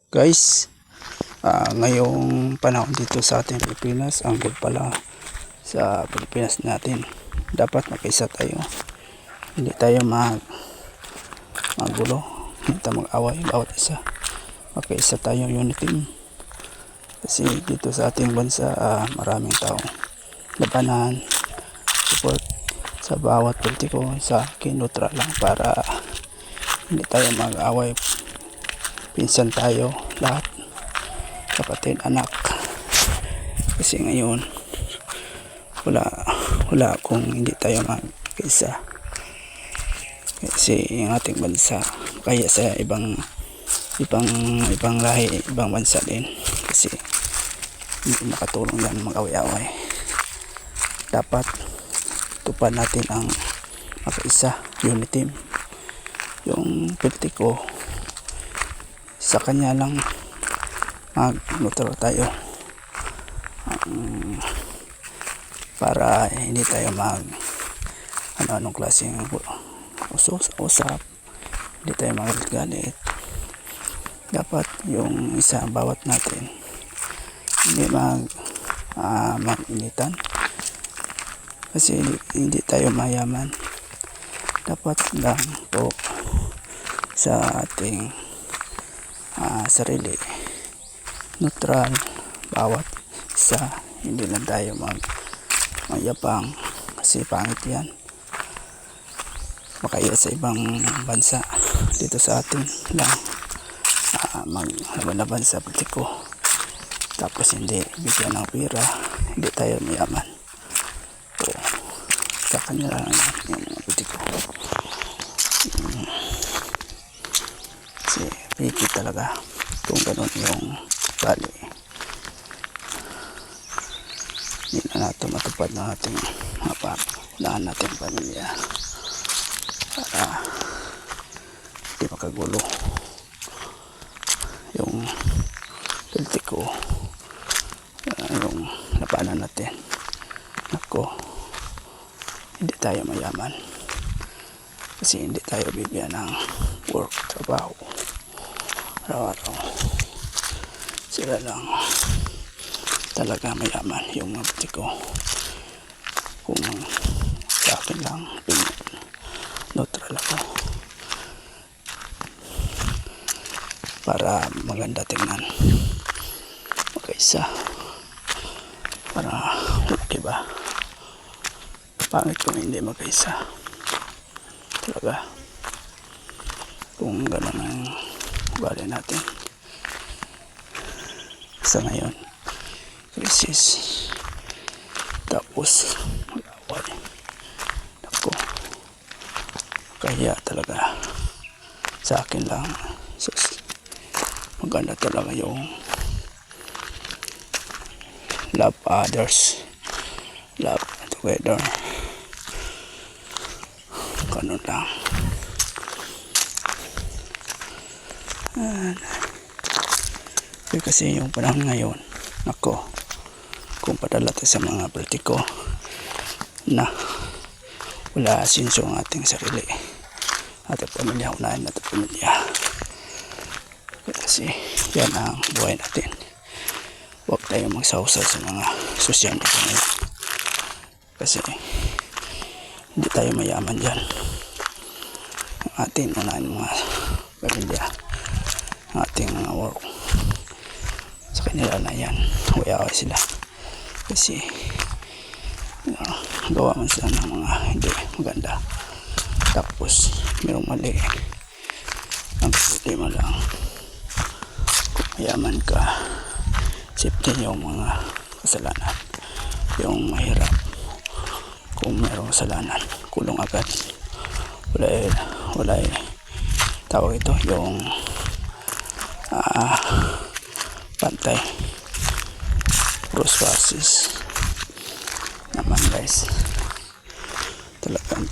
Guys, ngayong panahon dito sa ating Pilipinas, ang good pala sa Pilipinas natin, dapat mag-isa tayo. Hindi tayo magulo, hindi tayo mag-away bawat isa. Mag-isa tayo, unity. Kasi dito sa ating bansa, maraming tao labanan, support sa bawat politiko. Sa akin, neutral lang para hindi tayo mag-away. Pinsan tayo lahat, kapatid, anak. Kasi ngayon wala kung hindi tayo mag-isa. Kasi yung ating bansa kaya sa ibang lahi, ibang bansa din, kasi hindi makatulong yan mag-away-away. Dapat tupad natin ang mag-isa, unity. Yung politiko, sa kanya lang mag-neutral tayo, para hindi tayo anong klaseng usap, hindi tayo magalit. Dapat yung isa bawat natin hindi mag-initan, kasi hindi tayo mayaman. Dapat lang po sa ating sarili, neutral bawat isa. Hindi lang tayo magyapang, kasi pangit yan. Makaya sa ibang bansa, dito sa atin lang maglaban sa politiko, tapos hindi bigyan ng pera, hindi tayo mayaman. So, sa kanila lang yung mga politiko. Kasi pikit talaga kung ganun yung bali. Hindi na natin matupad ng ating unahan natin pamilya, para hindi makagulo yung politiko, yung labanan natin. Nako, hindi tayo mayaman, kasi hindi tayo bigyan ng work, trabaho araw-araw. Sila lang talaga mayaman, yung mga politiko. Kung sa akin lang, neutral ako, para maganda tingnan, mag-isa, para okay ba? Pangit kung hindi mag-isa talaga, kung gano'n ang ugali natin sa ngayon. Krisis, tapos mag-away. Ako, kaya talaga sa akin lang, maganda talaga yung love others, love together. Ganun lang. Kasi yung panahon ngayon, ako, kung padala tayo sa mga politiko na wala sinso ang ating sarili, ating pamilya, unahin natin pamilya. Kasi yan ang buhay natin. Huwag tayo magsawsaw sa mga social media ngayon, kasi hindi tayo mayaman dyan. Ang ating unahin mga pamilya, ang ating mga work, sa kanila na yan. Huwag sila, kasi gawa man sila ng mga hindi maganda, tapos mayroong mali. Ang problema lang, kung mayaman ka, safety yung mga kasalanan. Yung mahirap, kung mayroong kasalanan, kulong agad. Wala tawag ito, yung pantay process naman, guys. Talagang